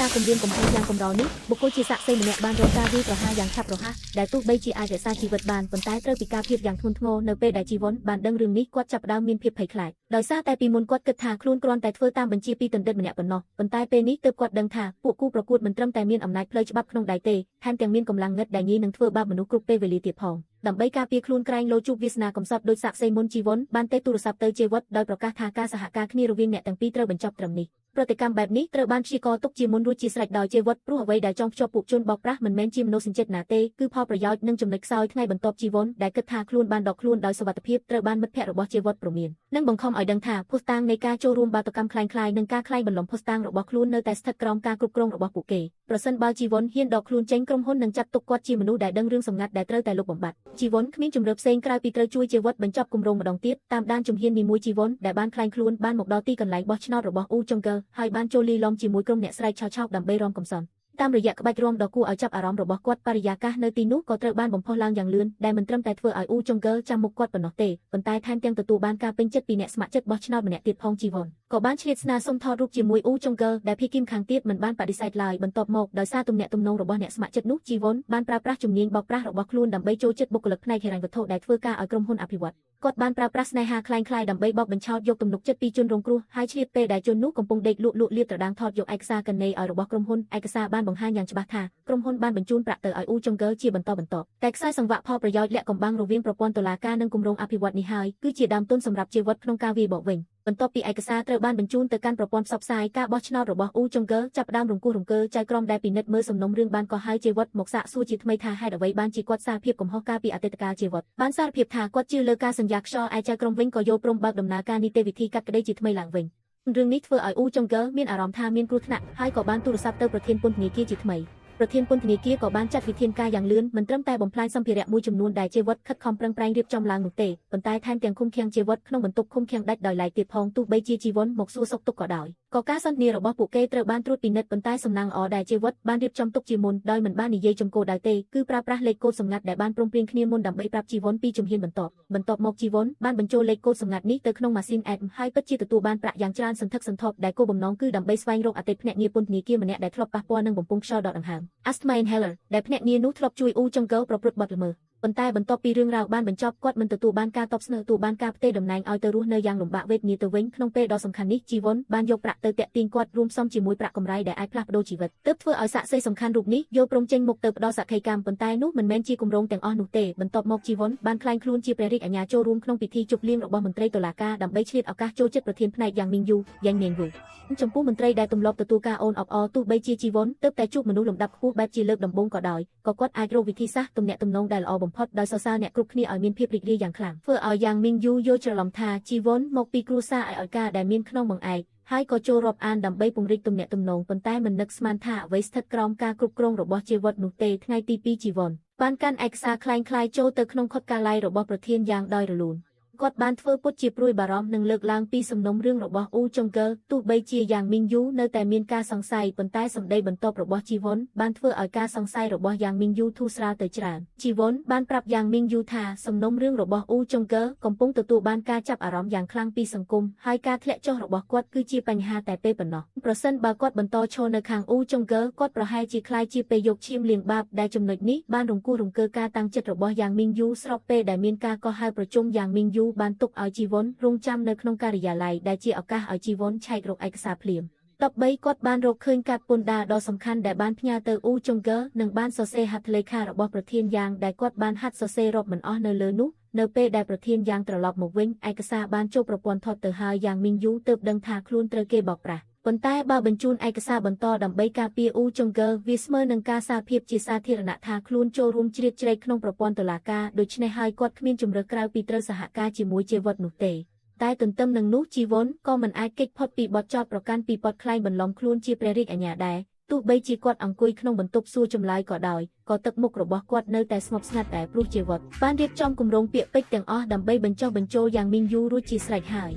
ការគម្រាមកំហែងយ៉ាងកម្រនេះបុគ្គលជាសាក់សីម្នាក់បានរងការវាយប្រហារយ៉ាងឆាប់រហ័សដែលទោះបីជាអាចរក្សាជីវិតបានប៉ុន្តែត្រូវពិការភាពយ៉ាងធ្ងន់ធ្ងរនៅពេលដែលជីវ័នបានដឹងរឿងនេះគាត់ចាប់ផ្ដើមមានភាពភ័យខ្លាចដោយសារតែពីមុនគាត់គិតថាខ្លួនគ្រាន់តែធ្វើតាមបញ្ជាពីបណ្ឌិតម្នាក់ប៉ុណ្ណោះប៉ុន្តែពេលនេះទើបគាត់ដឹងថាពួកគូប្រកួតមិនត្រឹមតែមានអំណាចផ្លូវច្បាប់ក្នុងដៃទេថែមទាំងមានកម្លាំងងឹតដែលងាយនឹងធ្វើបាបមនុស្សគ្រប់ពេលវេលាទៀតផងដើម្បីការពារខ្លួនក្រែងលោជួបវាសនាកំសត់ដោយសាក់សីមុនជីវ័នបានទេទូរស័ព្ទទៅជាវត្តដោយប្រកាសថាការសហការគ្នារវាងអ្នកទាំងពីរត្រូវបញ្ចប់ត្រឹមនេះប្រតិកម្មបែបនេះត្រូវបានព្យាករទុកជាមុនរួចជាស្រេចដោយជាវត្តព្រោះអ្វីដែលចងភ្ជាប់ពួកជនបោកប្រាស់មិនមែនជាមនោសញ្ចេតនាទេគឺផលប្រយោជន៍និងចំណុចខ្សោយថ្ងៃបន្ទាប់ជីវ័នដែលគិតថាខ្លួនបានដកខ្លួនដោយសុវត្ថិភាពត្រូវបានមិត្តភ័ក្តិរបស់ជាវត្តព្រមាននិងបង្ខំឲ្យដឹងថាភស្តុតាងនៃការចូលរួមបាតុកម្មคล้ายៗនិងការក្លែងបន្លំភស្តុតាងរបស់ខ្លួននៅតែស្ថិតក្រោមការគ្រប់គ្រងរបស់ពួកគេប្រសិនបើជីវ័នហ៊ានដកខ្លួនចេញក្រុមហ៊ុននឹងចាត់ទុកគាត់ជាមនុស្សដែលដឹងរឿងសម្ងាត់ដែលត្រូវតែលុបបំបាត់ជីវ័នគ្មានជំរឿផ្សេងក្រៅពីត្រូវជួយជាវត្តបញ្ចប់គម្រោងម្ដងទៀតតាមដានជំហាននីមួយជីវ័នដែលបានក្លែងខ្លួនបានមកដល់ទីកន្លែងបោះឆ្នោតរបស់អ៊ូចុងកឺហើយបានចូលលាយឡំជាមួយក្រុមអ្នកស្រែកឆោឆោកដើម្បីរំកំសត់តាមរយៈក្បាច់រាំដ៏គួរឲ្យចាប់អារម្មណ៍របស់គាត់បរិយាកាសនៅទីនោះក៏ត្រូវបានបំផុសឡើងយ៉ាងលឿនដែលមិនត្រឹមតែធ្វើឲ្យអ៊ូចុងកឺចាំមុខគាត់ប៉ុណ្ណោះទេប៉ុន្តែថែមទាំងទទួលបានការពេញចិត្តពីអ្នកស្ម័គ្រចិត្តបោះឆ្នោតម្នាក់ទៀតផងជីវ័នក៏បានឆ្លៀតស្នាសុំថតរូបជាមួយអ៊ូចុងកឺដែលភីគីមខាងទៀតមិនបានបដិសេធឡើយបន្ទាប់មកដោយសារទំនាក់ទំនងរបស់អ្នកស្ម័គ្រចិត្តនោះជីវ័នបានប្រើប្រាស់ជំនាញបោកប្រាស់របស់ខ្លួនដើម្បីចូលចិត្តបុគ្គលិកផ្នែកហិរញ្ញវត្ថុដែលធ្វើការឲ្យក្រុមហ៊ុនអភិវឌ្ឍគាត់បានប្រើប្រាស់ស្នេហាคล้ายៗដើម្បីបោកបញ្ឆោតយកទំនុកចិត្តពីជនរងគ្រោះហើយឆ្លៀតពេលដែលជននោះកំពុងដេកលក់លាបត្រដាងថតយកឯកសារកណេឲ្យរបស់ក្រុមហ៊ុនឯកសារបានបង្ហាញយ៉ាងច្បាស់ថាក្រុមហ៊ុនបានបញ្ជូនប្រាក់ទៅឲ្យអ៊ូចុងកឺជាបន្តបន្ទាប់តែខ្សែសង្វាក់ផលប្រយោជន៍លាក់កំបាំងរវាងប្រព័ន្ធតុលាការនិងគម្រោងអភិវឌ្ឍនេះហើយគឺជាដើមទុនសម្រាប់ជីវិតក្នុងការវាយបកវិញបន្ទាប់ពីឯកសារត្រូវបានបញ្ជូនទៅកាន់ប្រព័ន្ធផ្សព្វផ្សាយការបោះឆ្នោតរបស់អ៊ូចុងកឺចាប់ផ្ដើមរង្គោះរង្គើចៅក្រមដែលពិនិត្យមើលសំណុំរឿងបានក៏ហើយជីវិតមកសាកសួរជាថ្មីថាហេតុអ្វីបានជាគាត់សារភាពកំហុសការពីអតីតកាលជីវិតបានសារភាពថាគាត់ជឿលើការសន្យាខ្យល់ឯចៅក្រមវិញក៏យល់ព្រមបើកដំណើរការនីតិវិធីកាត់ក្តីជាថ្មីឡើងវិញរឿងនេះធ្វើឲ្យអ៊ូចុងកឺមានអារម្មណ៍ថាមានគ្រោះថ្នាក់ហើយក៏បានទូរស័ព្ទទៅប្រធានពន្ធនាគារជាថ្មីប្រធានពន្ធនាគារក៏បានចាត់វិធានការយ៉ាងលឿនមិនត្រឹមតែបំផ្លាញសម្ភារៈមួយចំនួនដែលជាវត្តខិតខំប្រឹងប្រែងរៀបចំឡើងនោះទេប៉ុន្តែថែមទាំងឃុំឃាំងជាវត្តក្នុងបន្ទប់ឃុំឃាំងដាច់ដោយឡែកទៀតផងទោះបីជាជីវ័នមកសួរសុខទុក្ខក៏ដោយក៏ការសន្ទនារបស់ពួកគេត្រូវបានត្រួតពិនិត្យប៉ុន្តែសំណាងល្អដែលជាវត្តបានរៀបចំទុកជាមុនដោយមិនបាននិយាយចំគោលដៅទេគឺប្រើប្រាស់លេខកូដសម្ងាត់ដែលបានព្រមព្រៀងគ្នាមុនដើម្បីប្រាប់ជីវ័នពីជំហានបន្ទាប់មកជីវ័នបានបញ្ចូលលេខកូដសម្ងាត់នេះទៅក្នុងម៉ាស៊ីន ATM ហើយពិតជាទទួលបានប្រាក់យ៉ាងច្រើនសន្ធឹកសន្ធាប់ដែលគោលបំណងគឺដើម្បីស្វែងរកអតីតភ្នាក់ងារពន្ធនាគារម្នាក់ដែលធ្លាប់ប៉ះពាល់នឹងបំពង់ខ្យល់ដកដង្ហើម Asthma Inhaler ដែលភ្នាក់ងារនោះធ្លាប់ជួយអ៊ូចុងកឺប្រព្រឹត្តបទល្មើសប៉ុន្តែបន្ទាប់ពីរឿងរ៉ាវបានបញ្ចប់គាត់មិនទទួលបានការតបស្នើទទួលបានការផ្ទេរតំណែងឲ្យទៅរស់នៅយ៉ាងលំបាកវេទនាទៅវិញក្នុងពេលដ៏សំខាន់នេះជីវ័នបានយកប្រាក់ទៅតាក់ទាញគាត់រួមផ្សំជាមួយប្រាក់កម្រៃដែលអាចផ្លាស់ប្ដូរជីវិតទើបធ្វើឲ្យសាក់សីសំខាន់រូបនេះយកព្រមចេញមុខទៅផ្ដល់សក្ខីកម្មប៉ុន្តែនោះមិនមែនជាគម្រោងទាំងអស់នោះទេបន្ទាប់មកជីវ័នបានក្លែងខ្លួនជាព្រះរាជអាជ្ញាចូលរួមក្នុងពិធីជប់លៀងរបស់មន្ត្រីតុលាការដើម្បីឆ្លៀតឱកាសចូលចិត្តប្រធានផ្នែកយ៉ាងមីងយូយ៉ាងញៀងវូចំពោះមន្ត្រីដែលទម្លាប់ទទួលការអូនអបអរទោះបីជាជីវ័នទើបតែជួបមនុស្សលំដាប់ខ្ពស់បែបជាលើកដំបូងក៏ដោយក៏គាត់អាចរកវិធីសាស្ត្រទំនាក់ទំនងដែលល្អបំផុតដោយសរសើរអ្នកគ្រប់គ្នាឲ្យមានភាពរីករាយយ៉ាងខ្លាំងធ្វើឲ្យយ៉ាងមីងយូយល់ច្រឡំថាជីវ័នមកពីគ្រួសារឲ្យការដែលមានក្នុងបង្អែកហើយក៏ចូលរាប់អានដើម្បីពង្រីកទំនាក់ទំនងប៉ុន្តែមិននឹកស្មានថាអ្វីស្ថិតក្រោមការគ្រប់គ្រងរបស់ជីវិតនោះទេថ្ងៃទី2ជីវ័នបានកាន់ឯកសារคล้ายៗចូលទៅក្នុងខុតកាឡៃរបស់ប្រធានយ៉ាងដោយរលូនគាត់បានធ្វើពុតជាព្រួយបារម្ភនិងលើកឡើងពីសំណុំរឿងរបស់អ៊ូចុងកឺទោះបីជាយ៉ាងមីងយូនៅតែមានការសង្ស័យប៉ុន្តែសម្ដីបន្ទាប់របស់ជីវ័នបានធ្វើឲ្យការសង្ស័យរបស់យ៉ាងមីងយូធូរស្រាលទៅច្រើនជីវ័នបានប្រាប់យ៉ាងមីងយូថាសំណុំរឿងរបស់អ៊ូចុងកឺកំពុងទទួលបានការចាប់អារម្មណ៍យ៉ាងខ្លាំងពីសង្គមហើយការធ្លាក់ចុះរបស់គាត់គឺជាបញ្ហាតែពេលប៉ុណ្ណោះប្រសិនបើគាត់បន្តឈរនៅខាងអ៊ូចុងកឺគាត់ប្រហែលជាខ្លាយជាពេលយកឈាមលាងបាបដែលចំណុចនេះបានរង្គោះរង្គើការតាំងចិត្តរបស់យ៉ាងមីងយូស្របពេលដែលមានការកោះហៅប្រជុំយ៉ាងមីងយូបានទុកឲ្យជីវ័នរងចាំនៅក្នុងការិយាល័យដែលជាឱកាសឲ្យជីវ័នឆែករកឯកសារភ្លាមតប3គាត់បានរកឃើញកាតពន្ធដារដ៏សំខាន់ដែលបានផ្ញើទៅអ៊ូចុងកឺនិងបានសរសេរហត្ថលេខារបស់ប្រធានយ៉ាងដែលគាត់បានហាត់សរសេររាប់មិនអស់នៅលើនោះនៅពេលដែលប្រធានយ៉ាងត្រឡប់មកវិញឯកសារបានចូលប្រព័ន្ធថតទៅហើយយ៉ាងមីងយូទើបដឹងថាខ្លួនត្រូវគេបោកប្រាស់ប៉ុន្តែបើបញ្ជូនឯកសារបន្តដើម្បីការពារអ៊ូចុងកឺវាស្មើនឹងការសារភាពជាសាធារណៈថាខ្លួនចូលរួមជ្រៀតជ្រែកក្នុងប្រព័ន្ធតុលាការដូច្នេះហើយគាត់គ្មានជំរើសក្រៅពីត្រូវសហការជាមួយជីវិតនោះទេតែទន្ទឹមនឹងនោះជីវ័នក៏មិនអាចគេចផុតពីបទចោទប្រកាន់ពីបទក្លែងបន្លំខ្លួនជាព្រះរាជអាជ្ញាដែរទោះបីជាគាត់អង្គុយក្នុងបន្ទប់សួរចម្លើយក៏ដោយក៏ទឹកមុខរបស់គាត់នៅតែស្ងប់ស្ងាត់ដែរព្រោះជីវិតបានរៀបចំគម្រោងពាក្យពេចន៍ទាំងអស់ដើម្បីបញ្ចុះបញ្ចូលយ៉ាងមីងយូរួចជាស្រេចហើយ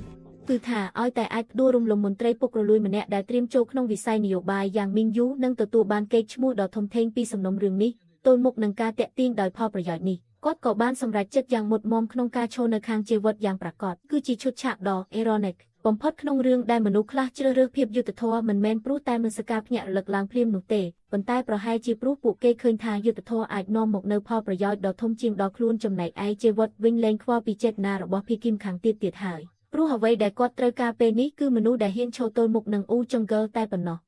គឺថាឲ្យតែអាចដួលរំលំមន្ត្រីពុករលួយម្នាក់ដែលត្រៀមចូលក្នុងវិស័យនយោបាយយ៉ាងមីងយូនឹងទទួលបានកេរ្តិ៍ឈ្មោះដ៏ធំធេងពីសំណុំរឿងនេះទល់មុខនឹងការតាក់ទាញដោយផលប្រយោជន៍នេះគាត់ក៏បានសម្រេចចិត្តយ៉ាងមុតមមក្នុងការឈរនៅខាងជីវិតយ៉ាងប្រាកដគឺជាឈុតឆាកដ៏ ironic បំផុតក្នុងរឿងដែលមនុស្សខ្លះជ្រើសរើសភាពយុត្តិធម៌មិនមែនព្រោះតែមានសការភ្ញាក់រលឹកឡើងភ្លាមនោះទេប៉ុន្តែប្រហែលជាព្រោះពួកគេឃើញថាយុត្តិធម៌អាចនាំមកនូវផលប្រយោជន៍ដ៏ធំជាងដល់ខ្លួនចំណែកឯជីវិតវិញលែងខ្វល់ពីចេតនារបស់ភាគីម្ខាងទៀតហើយព្រោះអ្វីដែលគាត់ត្រូវការពេលនេះគឺមនុស្សដែលហ៊ានឈរទល់មុខនឹងអ៊ូចុងហ្គើតែប៉ុណ្ណោះ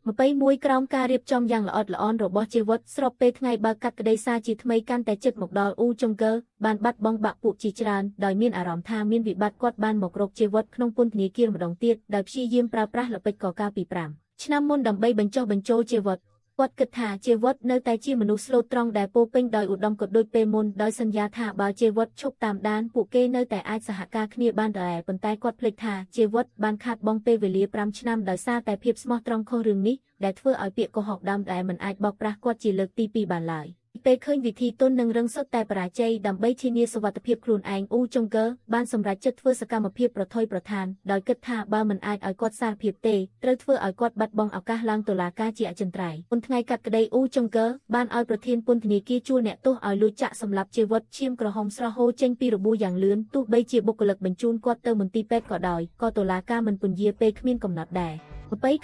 21ក្រោមការរៀបចំយ៉ាងល្អិតល្អន់របស់ជីវិតស្របពេលថ្ងៃបើកកាត់ក្តីសារជាថ្មីកាន់តែជិតមកដល់អ៊ូចុងហ្គើបានបាត់បង់បាក់ពួកជាច្រើនដោយមានអារម្មណ៍ថាមានវិបត្តិគាត់បានមករកជីវិតក្នុងពន្ធនាគារម្ដងទៀតដោយព្យាយាមប្រើប្រាស់ល្បិចកកាលពី5ឆ្នាំមុនដើម្បីបញ្ចុះបញ្ចូលជីវិតគាត់គិតថាជីវិតនៅតែជាមនុស្សស្លូតត្រង់ដែលពោពេញដោយឧត្តមគតិដូចពេលមុនដោយសន្យាថាបើជីវិតឈប់តាមដានពួកគេនៅតែអាចសហការគ្នាបានដែរប៉ុន្តែគាត់ភ្លេចថាជីវិតបានខាតបង់ពេលវេលា5ឆ្នាំដោយសារតែភាពស្មោះត្រង់ខុសរឿងនេះដែលធ្វើឲ្យពាក្យកុហកដើមដែលមិនអាចបោកប្រាស់គាត់ជាលើកទី2បានឡើយពេលឃើញវិធីទុននិងរឹងសុទ្ធតែបរាជ័យដើម្បីធានាសុវត្ថិភាពខ្លួនឯងអ៊ូចុងហ្គើបានសម្រេចចិត្តធ្វើសកម្មភាពប្រថុយប្រថានដោយគិតថាបើមិនអាចឲ្យគាត់សារភាពទេត្រូវធ្វើឲ្យគាត់បាត់បង់ឱកាសឡើងតុលាការជាអចិន្ត្រៃយ៍មុនថ្ងៃកាត់ក្តីអ៊ូចុងហ្គើបានឲ្យប្រធានពន្ធនាគារជួលអ្នកទោសឲ្យលួចចាក់សម្លាប់ជីវិតឈាមក្រហមស្រស់ហូរចេញពីរបួសយ៉ាងលឿនទោះបីជាបុគ្គលិកបញ្ជូនគាត់ទៅមន្ទីរពេទ្យក៏ដោយក៏តុលាការមិនពន្យាពេលគ្មានកំណត់ដែរ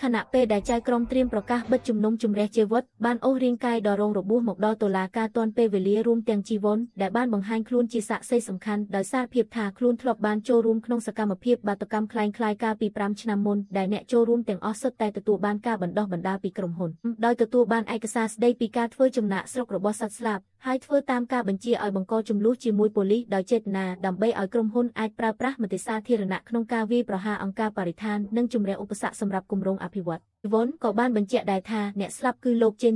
ខណៈពេលដែលចៅក្រមត្រៀមប្រកាសបិទជំនុំជម្រះជីវិតបានអូសរាងកាយដ៏រងរបួសមកដល់តុលាការទាន់ពេលវេលារួមទាំងជីវ័នដែលបានបង្ហាញខ្លួនជាសាក្សីសំខាន់ដោយសារភាពថាខ្លួនធ្លាប់បានចូលរួមក្នុងសកម្មភាពបាតុកម្មคล้ายៗកាលពី5ឆ្នាំមុនដែលអ្នកចូលរួមទាំងអស់សុទ្ធតែទទួលបានការបណ្ដុះបណ្ដាលពីក្រុមហ៊ុនដោយទទួលបានឯកសារស្ដីពីការធ្វើចំណាកស្រុករបស់សត្វស្លាប់ហើយធ្វើតាមការបញ្ជាឲ្យបង្កចំនួនជាមួយប៉ូលីសដោយចេតនាដើម្បីឲ្យក្រុមហ៊ុនអាចប្រើប្រាស់មតិសាធារណៈក្នុងការវាយប្រហារអង្គការបរិស្ថាននិងជំរះឧបសគ្គសម្រាប់គម្រោងអភិវឌ្ឍន៍វ៉ុនក៏បានបញ្ជាក់ដែរថាអ្នកស្លាប់គឺលោកជេន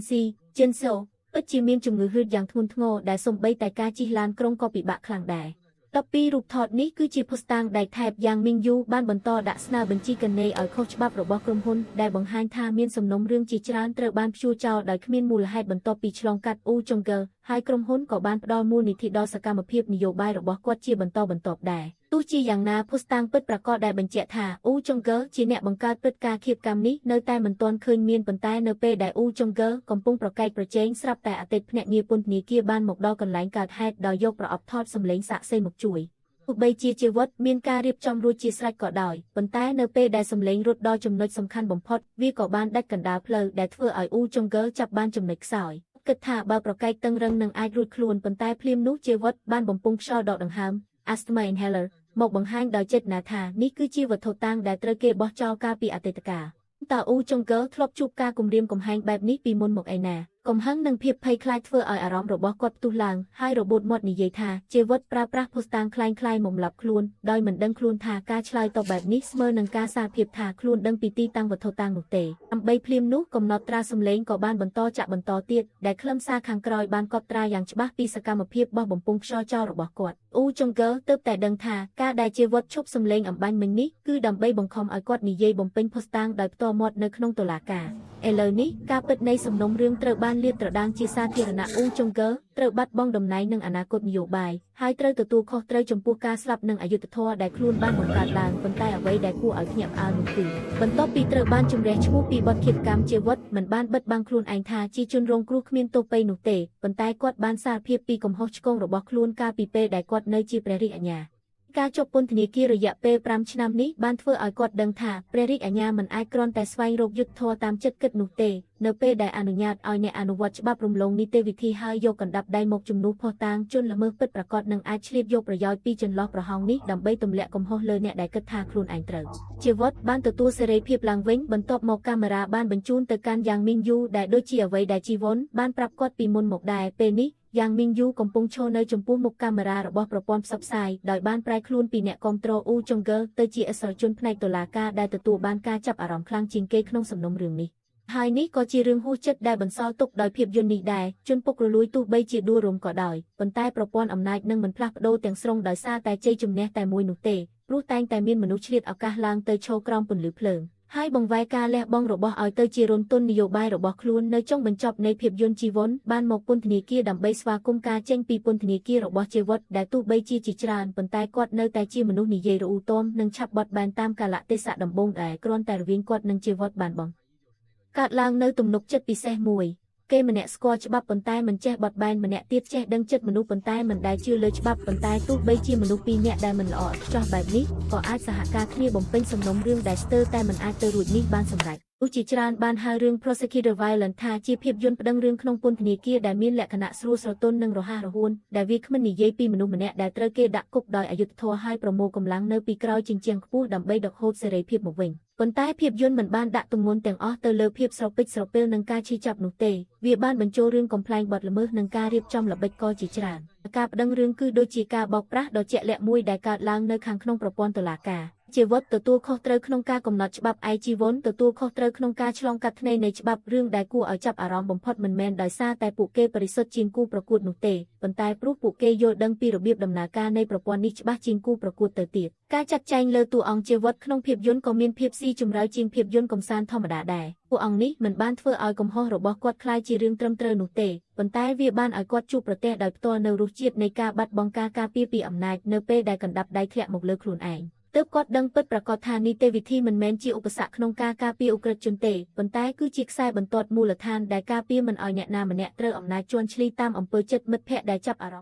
សូពិតជាមានជំងឺហឺតយ៉ាងធ្ងន់ធ្ងរដែលសូម្បីតែការជិះឡានក្រុងក៏ពិបាកខ្លាំងដែរ12រូបថតនេះគឺជាភស្តុតាងដែលថែបយ៉ាងមីងយូបានបន្តដាក់ស្នើបញ្ជីកណេឲ្យខុសច្បាប់របស់ក្រុមហ៊ុនដែលបង្ហាញថាមានសំណុំរឿងជាច្រើនត្រូវបានព្យួរចោលដោយគ្មានមូលហេតុបន្ទាប់ពីឆ្លងកាត់អ៊ូចុងហ្គើហើយក្រុមហ៊ុនក៏បានផ្ដល់មូលនិធិដល់សកម្មភាពនយោបាយរបស់គាត់ជាបន្តបន្ទាប់ដែរទោះជាយ៉ាងណាភស្តុតាងពិតប្រាកដដែលបញ្ជាក់ថាអ៊ូចុងហ្គើជាអ្នកបង្កើតព្រឹត្តិការណ៍ឃាតកម្មនេះនៅតែមិនទាន់ឃើញមានប៉ុន្តែនៅពេលដែលអ៊ូចុងហ្គើកំពុងប្រកែកប្រជែងស្រាប់តែអតីតភ្នាក់ងារពន្ធនាគារបានមកដល់កន្លែងកើតហេតុដោយយកប្រអប់ថតសម្លេងសាក្សីមកជួយទោះបីជាជីវិតមានការរៀបចំរួចជាស្រេចក៏ដោយប៉ុន្តែនៅពេលដែលសម្លេងរត់ដល់ចំណុចសំខាន់បំផុតវាក៏បានដាច់កណ្ដាលផ្លូវដែលធ្វើឲ្យអ៊ូចុងហ្គើចាប់បានចំណុចខ្សោយគិតថាបើប្រកែកតឹងរឹងនឹងអាចរួចខ្លួនប៉ុន្តែភ្លាមនោះជីវិតបានបំពង់ខ្យល់ដកដង្ហើម Asthma Inhaler មកបង្ហាញដោយចេតនាថានេះគឺជាវត្ថុតាងដែលត្រូវគេបោះចោលកាលពីអតីតកាលតើអ៊ូចុងហ្គើធ្លាប់ជួបការគំរាមកំហែងបែបនេះពីមុនមកឯណាកំហឹងនិងភាពភ័យខ្លាចធ្វើឲ្យអារម្មណ៍របស់គាត់ផ្ទុះឡើងហើយរបូតមាត់និយាយថាជីវិតប្រើប្រាស់ភស្តុតាងคล้ายៗមកម្លាប់ខ្លួនដោយមិនដឹងខ្លួនថាការឆ្លើយតបបែបនេះស្មើនឹងការសារភាពថាខ្លួនដឹងពីទីតាំងវត្ថុតាងនោះទេដើម្បីភ្លាមនោះកំណត់ត្រាសម្លេងក៏បានបន្តចាក់បន្តទៀតដែលខ្លឹមសារខាងក្រោយបានកត់ត្រាយ៉ាងច្បាស់ពីសកម្មភាពបោះបំពង់ខ្យល់ចោលរបស់គាត់អ៊ូចុងហ្គើទើបតែដឹងថាការដែលជីវិតឈប់សម្លេងអំបញ្ញមិញនេះគឺដើម្បីបង្ខំឲ្យគាត់និយាយបំពេញភស្តុតាងដោយផ្ទាល់មាត់នៅក្នុងតុលាការឥឡូវនេះការពិតនៃសំណុំរឿងត្រូវបានលាតត្រដាងជាសាធារណៈអ៊ូចុងហ្គើត្រូវបាត់បង់តំណែងនិងអនាគតនយោបាយហើយត្រូវទទួលខុសត្រូវចំពោះការស្លាប់និងអយុត្តិធម៌ដែលខ្លួនបានបង្កើតឡើងប៉ុន្តែអ្វីដែលគួរឲ្យភ្ញាក់ផ្អើលនោះគឺបន្ទាប់ពីត្រូវបានជំរះឈ្មោះពីបទឃាតកម្មជីវិតមិនបានបិទបាំងខ្លួនឯងថាជាជនរងគ្រោះគ្មានទោសពៃនោះទេប៉ុន្តែគាត់បានសារភាពពីកំហុសឆ្គងរបស់ខ្លួនកាលពីពេលដែលគាត់នៅជាព្រះរាជអាជ្ញាការជាប់ពន្ធនាគាររយៈពេល5ឆ្នាំនេះបានធ្វើឲ្យគាត់ដឹងថាព្រះរាជអាជ្ញាមិនអាចគ្រាន់តែស្វែងរកយុត្តិធម៌តាមចិត្តគិតនោះទេនៅពេលដែលអនុញ្ញាតឲ្យអ្នកអនុវត្តច្បាប់រំលងនីតិវិធីហើយយកកណ្ដាប់ដៃមកជំនួសភស្តុតាងជនល្មើសពិតប្រាកដនឹងអាចឆ្លៀតយកប្រយោជន៍ពីចន្លោះប្រហោងនេះដើម្បីទម្លាក់កំហុសលើអ្នកដែលគិតថាខ្លួនឯងត្រូវជីវិតបានទទួលសេរីភាពឡើងវិញបន្ទាប់មកកាមេរ៉ាបានបញ្ជូនទៅកាន់យ៉ាងមីងយូដែលដូចជាអ្វីដែលជីវ័នបានប្រាប់គាត់ពីមុនមកដែរពេលនេះយ៉ាងមីងយូកំពុងឈរនៅចំពោះមុខកាមេរ៉ារបស់ប្រព័ន្ធផ្សព្វផ្សាយដោយបានប្រែខ្លួនពីអ្នកគាំទ្រអ៊ូចុងហ្គើទៅជាអសរជនផ្នែកតុលាការដែលទទួលបានការចាប់អារម្មណ៍ខ្លាំងជាងគេក្នុងសំណុំរឿងនេះហើយនេះក៏ជារឿងហួសចិត្តដែលបន្សល់ទុកដោយភាពយន្តនេះដែរជនពុករលួយទោះបីជាដួលរំក៏ដោយប៉ុន្តែប្រព័ន្ធអំណាចនឹងមិនផ្លាស់ប្ដូរទាំងស្រុងដោយសារតែជ័យជំនះតែមួយនោះទេព្រោះតែងតែមានមនុស្សឆ្លៀតឱកាសឡើងទៅឈរក្រោមពន្លឺភ្លើងហើយបង្វែរការលះបង់របស់ឲ្យទៅជារន្ធននយោបាយរបស់ខ្លួននៅចុងបញ្ចប់នៃភាពយន្តជីវ័នបានមកពន្ធនាគារដើម្បីស្វាគមន៍ការចេញពីពន្ធនាគាររបស់ជីវិតដែលទោះបីជាច្រើនប៉ុន្តែគាត់នៅតែជាមនុស្សនិយាយរអ៊ូទាំនិងឆាប់បត់បែនតាមកាលៈទេសៈដំបូងដែលគ្រាន់តែរវាងគាត់និងជីវិតបានបងកើតឡើងនៅទំនុកចិត្តពិសេសមួយ គេម្នាក់ស្គាល់ច្បាប់ប៉ុន្តែមិនចេះបត់បែនម្នាក់ទៀតចេះដឹងចិត្តមនុស្សប៉ុន្តែមិនដែលជឿលើច្បាប់ប៉ុន្តែទោះបីជាមនុស្សពីរនាក់ដែលមិនល្អឥតខ្ចោះបែបនេះក៏អាចសហការគ្នាបំពេញសំណុំរឿងដែលស្ទើរតែមិនអាចទៅរួចនេះបានសម្រេចឧជាច្រើនបានហៅរឿង Prosecutor Violent ថាជាភាពយន្តប្តឹងរឿងក្នុងពន្ធនាគារដែលមានលក្ខណៈស្រួលស្រទន់និងរហ័សរហួនដែលវាគ្មិននិយាយពីមនុស្សម្នាក់ដែលត្រូវគេដាក់គុកដោយអយុត្តិធម៌ហើយប្រមូលកម្លាំងនៅពីក្រោយជញ្ជាំងខ្ពស់ដើម្បីដកហូតសេរីភាពមកវិញប៉ុន្តែភាពយន្តមិនបានដាក់ទម្ងន់ទាំងអស់ទៅលើភាពស្រពេចស្រពិលនិងការឈឺចាប់នោះទេវាបានបញ្ចូលរឿងកំប្លែងបទល្មើសនិងការរៀបចំល្បិចកលជាច្រើនការប្តឹងរឿងគឺដូចជាការបោកប្រាស់ដ៏ជាក់លាក់មួយដែលកើតឡើងនៅខាងក្នុងប្រព័ន្ធតុលាការជាវត្តទទួលខុសត្រូវក្នុងការកំណត់ច្បាប់ឯជីវ័នទទួលខុសត្រូវក្នុងការឆ្លងកាត់ធ្នេរនៃច្បាប់រឿងដែលគួរឲ្យចាប់អារម្មណ៍បំផុតមិនមែនដោយសារតែពួកគេបរិសុទ្ធជាងគូប្រកួតនោះទេប៉ុន្តែព្រោះពួកគេយល់ដឹងពីរបៀបដំណើរការនៃប្រព័ន្ធនេះច្បាស់ជាងគូប្រកួតទៅទៀតការចាត់ចែងលើតួអង្គជាវត្តក្នុងភាពយន្តក៏មានភាពស៊ីជម្រៅជាងភាពយន្តកំសាន្តធម្មតាដែរពួកអង្គនេះមិនបានធ្វើឲ្យកំហុសរបស់គាត់คล้ายជារឿងត្រឹមត្រូវនោះទេប៉ុន្តែវាបានឲ្យគាត់ជួបប្រទះដោយផ្ទាល់នៅរសជាតិនៃការបាត់បង់ការការពារពីអំណាចនៅពេលដែលកណ្ដាប់ដៃធ្លាក់មកលើខ្លួនឯងទើបគាត់ដឹងពិតប្រាកដថានីតិវិធីមិនមែនជាឧបសគ្គក្នុងការការពារឧក្រិដ្ឋជនទេប៉ុន្តែគឺជាខ្សែបន្ទាត់មូលដ្ឋានដែលការពារមិនឲ្យអ្នកណាម្នាក់ត្រូវអំណាចជន់ឈ្លីតាមអំពើចិត្តមិត្តភ័ក្តិដែលចាប់អារម្មណ៍